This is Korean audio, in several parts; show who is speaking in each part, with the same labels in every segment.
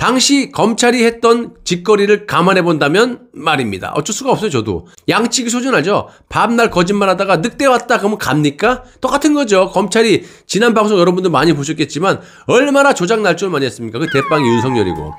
Speaker 1: 당시 검찰이 했던 짓거리를 감안해 본다면 말입니다. 어쩔 수가 없어요. 저도 양치기 소중하죠. 밤날 거짓말하다가 늑대 왔다 그러면 갑니까? 똑같은 거죠. 검찰이 지난 방송 여러분들 많이 보셨겠지만 얼마나 조작 날조를 많이 했습니까? 그 대빵이 윤석열이고.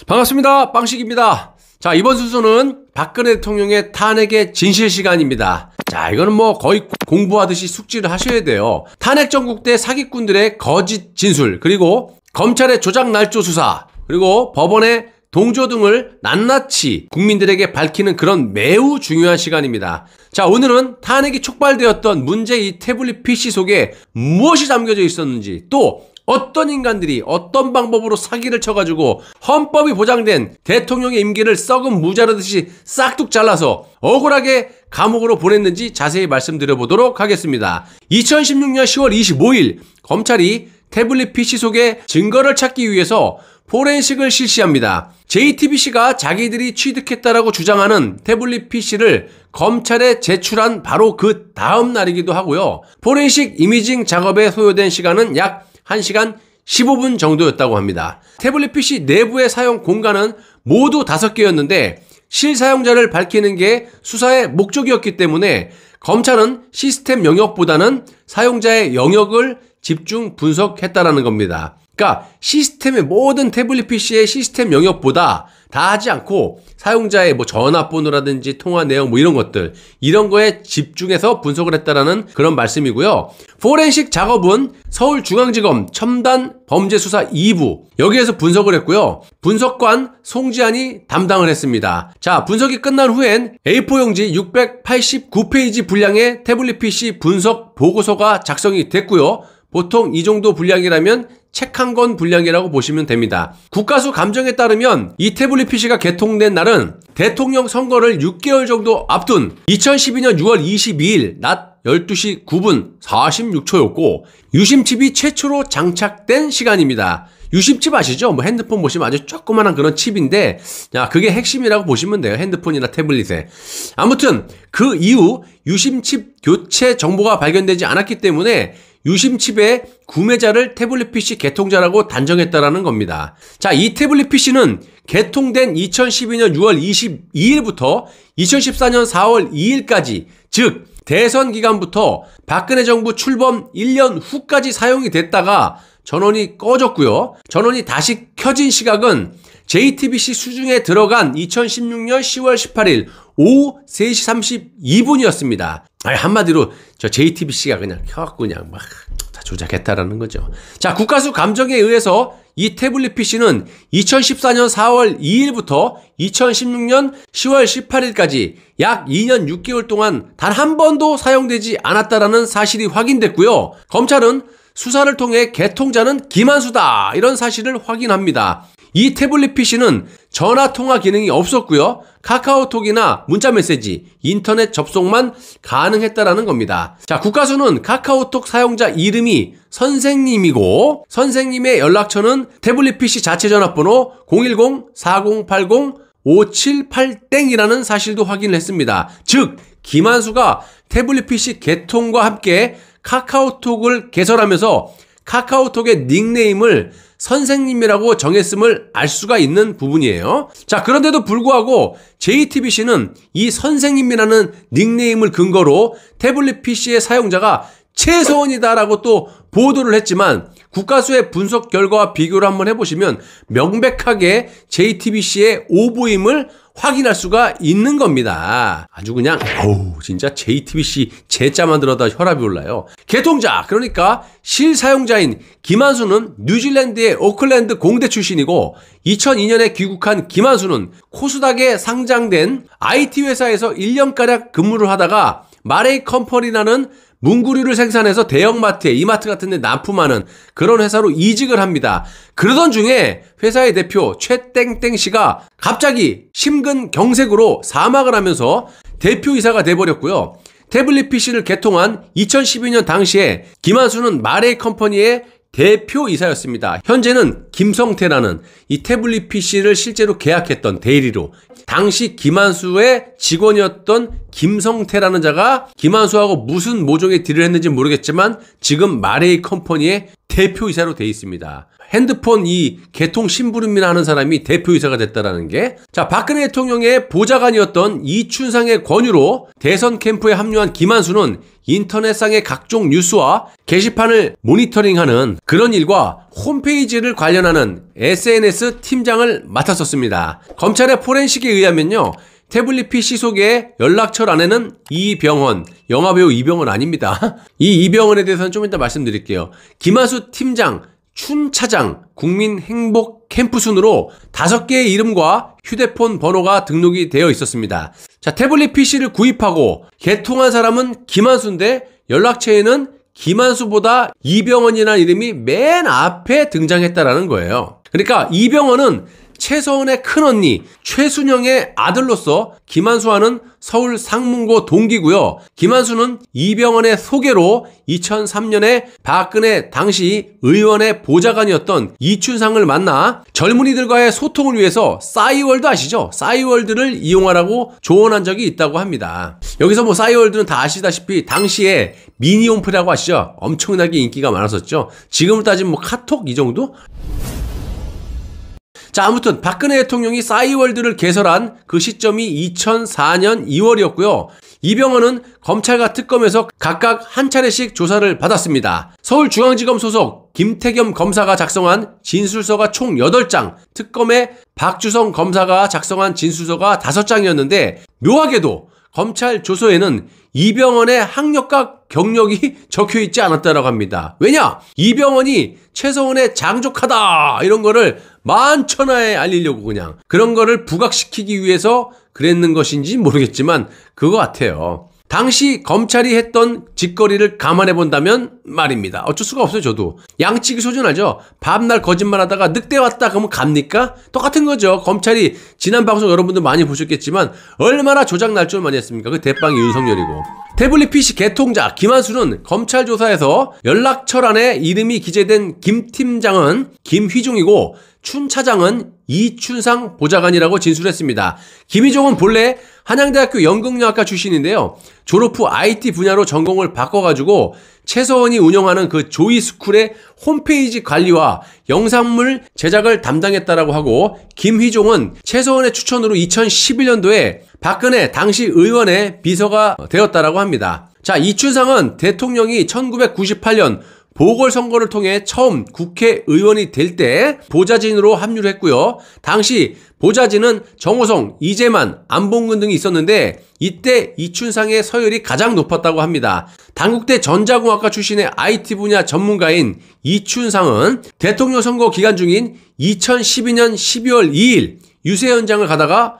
Speaker 1: 반갑습니다. 빵식입니다. 자, 이번 순서는 박근혜 대통령의 탄핵의 진실 시간입니다. 자, 이거는 뭐 거의 공부하듯이 숙지를 하셔야 돼요. 탄핵 정국 때 사기꾼들의 거짓 진술, 그리고 검찰의 조작 날조 수사, 그리고 법원의 동조 등을 낱낱이 국민들에게 밝히는 그런 매우 중요한 시간입니다. 자, 오늘은 탄핵이 촉발되었던 문제의 이 태블릿 PC 속에 무엇이 담겨져 있었는지, 또 어떤 인간들이 어떤 방법으로 사기를 쳐가지고 헌법이 보장된 대통령의 임기를 썩은 무자르듯이 싹둑 잘라서 억울하게 감옥으로 보냈는지 자세히 말씀드려보도록 하겠습니다. 2016년 10월 25일 검찰이 태블릿 PC 속에 증거를 찾기 위해서 포렌식을 실시합니다. JTBC가 자기들이 취득했다라고 주장하는 태블릿 PC를 검찰에 제출한 바로 그 다음 날이기도 하고요. 포렌식 이미징 작업에 소요된 시간은 약 1시간 15분 정도였다고 합니다. 태블릿 PC 내부의 사용 공간은 모두 5개였는데 실사용자를 밝히는 게 수사의 목적이었기 때문에 검찰은 시스템 영역보다는 사용자의 영역을 집중 분석했다라는 겁니다. 그러니까 시스템의 모든 태블릿 PC의 시스템 영역보다 다 하지 않고 사용자의 뭐 전화번호라든지 통화 내용 뭐 이런 것들, 이런 거에 집중해서 분석을 했다라는 그런 말씀이고요. 포렌식 작업은 서울중앙지검 첨단범죄수사 2부 여기에서 분석을 했고요. 분석관 송지안이 담당을 했습니다. 자, 분석이 끝난 후엔 A4 용지 689페이지 분량의 태블릿 PC 분석 보고서가 작성이 됐고요. 보통 이 정도 분량이라면 책 한 권 분량이라고 보시면 됩니다. 국가수 감정에 따르면 이 태블릿 PC가 개통된 날은 대통령 선거를 6개월 정도 앞둔 2012년 6월 22일 낮 12시 9분 46초였고 유심칩이 최초로 장착된 시간입니다. 유심칩 아시죠? 뭐 핸드폰 보시면 아주 조그만한 그런 칩인데, 야, 그게 핵심이라고 보시면 돼요. 핸드폰이나 태블릿에. 아무튼 그 이후 유심칩 교체 정보가 발견되지 않았기 때문에 유심칩의 구매자를 태블릿 PC 개통자라고 단정했다라는 겁니다. 자, 이 태블릿 PC는 개통된 2012년 6월 22일부터 2014년 4월 2일까지, 즉 대선 기간부터 박근혜 정부 출범 1년 후까지 사용이 됐다가 전원이 꺼졌고요. 전원이 다시 켜진 시각은 JTBC 수중에 들어간 2016년 10월 18일 오후 3시 32분이었습니다. 한마디로 저 JTBC가 그냥 켜갖고 그냥 막 다 조작했다라는 거죠. 자, 국가수 감정에 의해서 이 태블릿 PC는 2014년 4월 2일부터 2016년 10월 18일까지 약 2년 6개월 동안 단 한 번도 사용되지 않았다라는 사실이 확인됐고요. 검찰은 수사를 통해 개통자는 김한수다, 이런 사실을 확인합니다. 이 태블릿 PC는 전화통화 기능이 없었고요. 카카오톡이나 문자메시지, 인터넷 접속만 가능했다라는 겁니다. 자, 국가수는 카카오톡 사용자 이름이 선생님이고 선생님의 연락처는 태블릿 PC 자체 전화번호 010-4080-578땡이라는 사실도 확인을 했습니다. 즉 김한수가 태블릿 PC 개통과 함께 카카오톡을 개설하면서 카카오톡의 닉네임을 선생님이라고 정했음을 알 수가 있는 부분이에요. 자, 그런데도 불구하고 JTBC는 이 선생님이라는 닉네임을 근거로 태블릿 PC의 사용자가 최소원이다라고 또 보도를 했지만 국가수의 분석 결과와 비교를 한번 해보시면 명백하게 JTBC의 오보임을 확인할 수가 있는 겁니다. 아주 그냥 진짜 JTBC 제자만 들어도 혈압이 올라요. 개통자, 그러니까 실사용자인 김한수는 뉴질랜드의 오클랜드 공대 출신이고 2002년에 귀국한 김한수는 코스닥에 상장된 IT 회사에서 1년가량 근무를 하다가 마레이 컴퍼니라는 문구류를 생산해서 대형마트에 이마트 같은 데 납품하는 그런 회사로 이직을 합니다. 그러던 중에 회사의 대표 최땡땡 씨가 갑자기 심근경색으로 사망을 하면서 대표이사가 돼버렸고요. 태블릿 PC를 개통한 2012년 당시에 김한수는 마레이 컴퍼니의 대표이사였습니다. 현재는 김성태라는 이 태블릿 PC를 실제로 계약했던 대리로 당시 김한수의 직원이었던 김성태라는 자가 김한수하고 무슨 모종의 딜을 했는지 모르겠지만 지금 마레이 컴퍼니의 대표이사로 돼 있습니다. 핸드폰 이 개통 심부름이나 하는 사람이 대표이사가 됐다라는 게. 자, 박근혜 대통령의 보좌관이었던 이춘상의 권유로 대선 캠프에 합류한 김한수는 인터넷상의 각종 뉴스와 게시판을 모니터링하는 그런 일과 홈페이지를 관련하는 SNS 팀장을 맡았었습니다. 검찰의 포렌식에 의하면요, 태블릿 PC 속의 연락처란에는 이병헌, 영화배우 이병헌 아닙니다. 이 이병헌에 대해서는 좀 이따 말씀드릴게요. 김한수 팀장, 춘 차장, 국민행복 캠프 순으로 5개의 이름과 휴대폰 번호가 등록이 되어 있었습니다. 자, 태블릿 PC를 구입하고 개통한 사람은 김한수인데 연락처에는 김한수보다 이병헌이라는 이름이 맨 앞에 등장했다라는 거예요. 그러니까 이병헌은 최서원의 큰언니 최순영의 아들로서 김한수와는 서울 상문고 동기고요. 김한수는 이병헌의 소개로 2003년에 박근혜 당시 의원의 보좌관이었던 이춘상을 만나 젊은이들과의 소통을 위해서 싸이월드 아시죠? 싸이월드를 이용하라고 조언한 적이 있다고 합니다. 여기서 뭐 싸이월드는 다 아시다시피 당시에 미니홈프라고 아시죠? 엄청나게 인기가 많았었죠. 지금으로 따지면 뭐 카톡 이 정도? 자, 아무튼 박근혜 대통령이 싸이월드를 개설한 그 시점이 2004년 2월이었고요. 이병헌은 검찰과 특검에서 각각 한 차례씩 조사를 받았습니다. 서울중앙지검 소속 김태겸 검사가 작성한 진술서가 총 8장, 특검의 박주성 검사가 작성한 진술서가 5장이었는데 묘하게도 검찰 조서에는 이병헌의 학력과 경력이 적혀있지 않았다라고 합니다. 왜냐? 이병헌이 최서원의 장족하다 이런 거를 만천하에 알리려고 그냥 그런 거를 부각시키기 위해서 그랬는 것인지 모르겠지만 그거 같아요. 당시 검찰이 했던 짓거리를 감안해 본다면 말입니다. 어쩔 수가 없어요. 저도 양치기 소준 알죠? 밤날 거짓말하다가 늑대 왔다 그러면 갑니까? 똑같은 거죠. 검찰이 지난 방송 여러분들 많이 보셨겠지만 얼마나 조작 날 줄 많이 했습니까? 그 대빵이 윤석열이고. 태블릿 PC 개통자 김한수는 검찰 조사에서 연락처란에 이름이 기재된 김 팀장은 김휘종이고 춘 차장은 이춘상 보좌관이라고 진술했습니다. 김휘종은 본래 한양대학교 연극영화과 출신인데요. 졸업 후 IT 분야로 전공을 바꿔가지고 최서원이 운영하는 그 조이스쿨의 홈페이지 관리와 영상물 제작을 담당했다라고 하고, 김휘종은 최서원의 추천으로 2011년도에 박근혜 당시 의원의 비서가 되었다라고 합니다. 자, 이춘상은 대통령이 1998년 보궐선거를 통해 처음 국회의원이 될 때 보좌진으로 합류를 했고요. 당시 보좌진은 정호성, 이재만, 안봉근 등이 있었는데 이때 이춘상의 서열이 가장 높았다고 합니다. 단국대 전자공학과 출신의 IT 분야 전문가인 이춘상은 대통령 선거 기간 중인 2012년 12월 2일 유세 현장을 가다가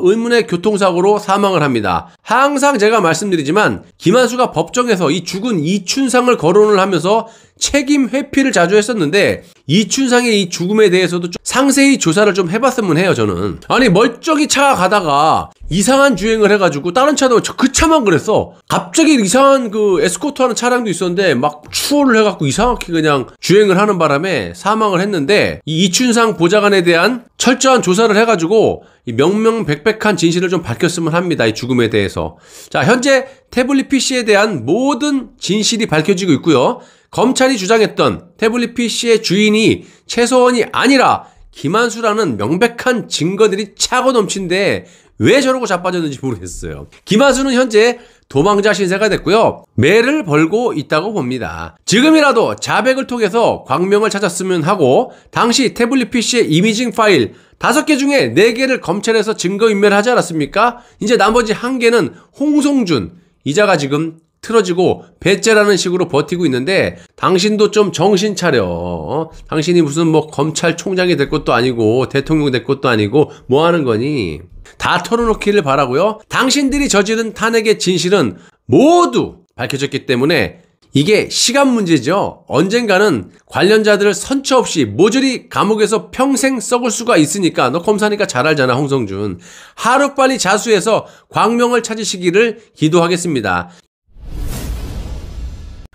Speaker 1: 의문의 교통사고로 사망을 합니다. 항상 제가 말씀드리지만 김한수가 법정에서 이 죽은 이춘상을 거론을 하면서 책임 회피를 자주 했었는데 이춘상의 이 죽음에 대해서도 좀 상세히 조사를 좀 해봤으면 해요. 저는 아니 멀쩡히 차가 가다가 이상한 주행을 해가지고 다른 차도 그 차만 그랬어. 갑자기 이상한 그 에스코트 하는 차량도 있었는데 막 추월을 해갖고 이상하게 그냥 주행을 하는 바람에 사망을 했는데 이 이춘상 보좌관에 대한 철저한 조사를 해가지고 이 명명백백한 진실을 좀 밝혔으면 합니다. 이 죽음에 대해서. 자, 현재 태블릿 PC에 대한 모든 진실이 밝혀지고 있고요. 검찰이 주장했던 태블릿 PC의 주인이 최서원이 아니라 김한수라는 명백한 증거들이 차고 넘친데 왜 저러고 자빠졌는지 모르겠어요. 김한수는 현재 도망자 신세가 됐고요. 매를 벌고 있다고 봅니다. 지금이라도 자백을 통해서 광명을 찾았으면 하고, 당시 태블릿 PC의 이미징 파일 5개 중에 4개를 검찰에서 증거인멸을 하지 않았습니까? 이제 나머지 1개는 홍성준 이자가 지금 틀어지고 배째라는 식으로 버티고 있는데 당신도 좀 정신 차려. 당신이 무슨 뭐 검찰총장이 될 것도 아니고 대통령 될 것도 아니고 뭐 하는 거니? 다 털어놓기를 바라고요. 당신들이 저지른 탄핵의 진실은 모두 밝혀졌기 때문에 이게 시간 문제죠. 언젠가는 관련자들을 선처 없이 모조리 감옥에서 평생 썩을 수가 있으니까, 너 검사니까 잘 알잖아, 홍성준. 하루빨리 자수해서 광명을 찾으시기를 기도하겠습니다.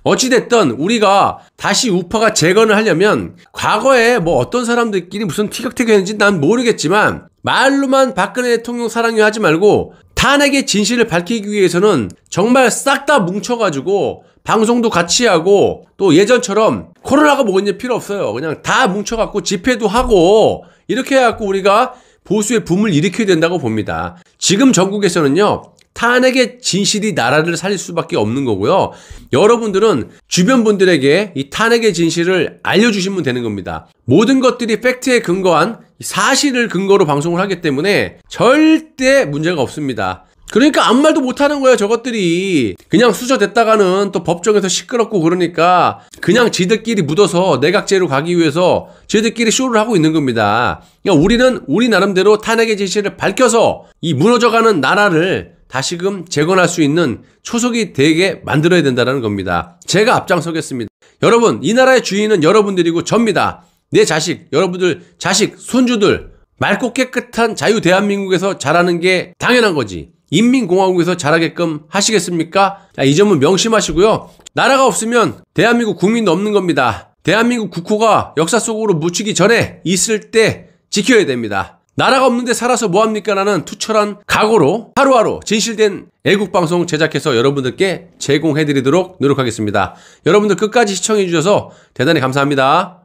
Speaker 1: 어찌됐든 우리가 다시 우파가 재건을 하려면 과거에 뭐 어떤 사람들끼리 무슨 티격태격했는지 난 모르겠지만 말로만 박근혜 대통령 사랑해 하지 말고 탄핵의 진실을 밝히기 위해서는 정말 싹 다 뭉쳐가지고 방송도 같이 하고 또 예전처럼 코로나가 뭐겠냐 필요 없어요. 그냥 다 뭉쳐갖고 집회도 하고 이렇게 해갖고 우리가 보수의 붐을 일으켜야 된다고 봅니다. 지금 전국에서는요. 탄핵의 진실이 나라를 살릴 수밖에 없는 거고요. 여러분들은 주변 분들에게 이 탄핵의 진실을 알려주시면 되는 겁니다. 모든 것들이 팩트에 근거한 사실을 근거로 방송을 하기 때문에 절대 문제가 없습니다. 그러니까 아무 말도 못하는 거예요. 저것들이 그냥 수저댔다가는 또 법정에서 시끄럽고 그러니까 그냥 지들끼리 묻어서 내각제로 가기 위해서 지들끼리 쇼를 하고 있는 겁니다. 그러니까 우리는 우리 나름대로 탄핵의 진실을 밝혀서 이 무너져가는 나라를 다시금 재건할 수 있는 초석이 되게 만들어야 된다는 겁니다. 제가 앞장서겠습니다. 여러분, 이 나라의 주인은 여러분들이고 접니다. 내 자식, 여러분들 자식, 손주들 맑고 깨끗한 자유 대한민국에서 자라는 게 당연한 거지. 인민공화국에서 자라게끔 하시겠습니까? 자, 이 점은 명심하시고요. 나라가 없으면 대한민국 국민도 없는 겁니다. 대한민국 국호가 역사 속으로 묻히기 전에 있을 때 지켜야 됩니다. 나라가 없는데 살아서 뭐합니까? 라는 투철한 각오로 하루하루 진실된 애국방송 제작해서 여러분들께 제공해드리도록 노력하겠습니다. 여러분들 끝까지 시청해주셔서 대단히 감사합니다.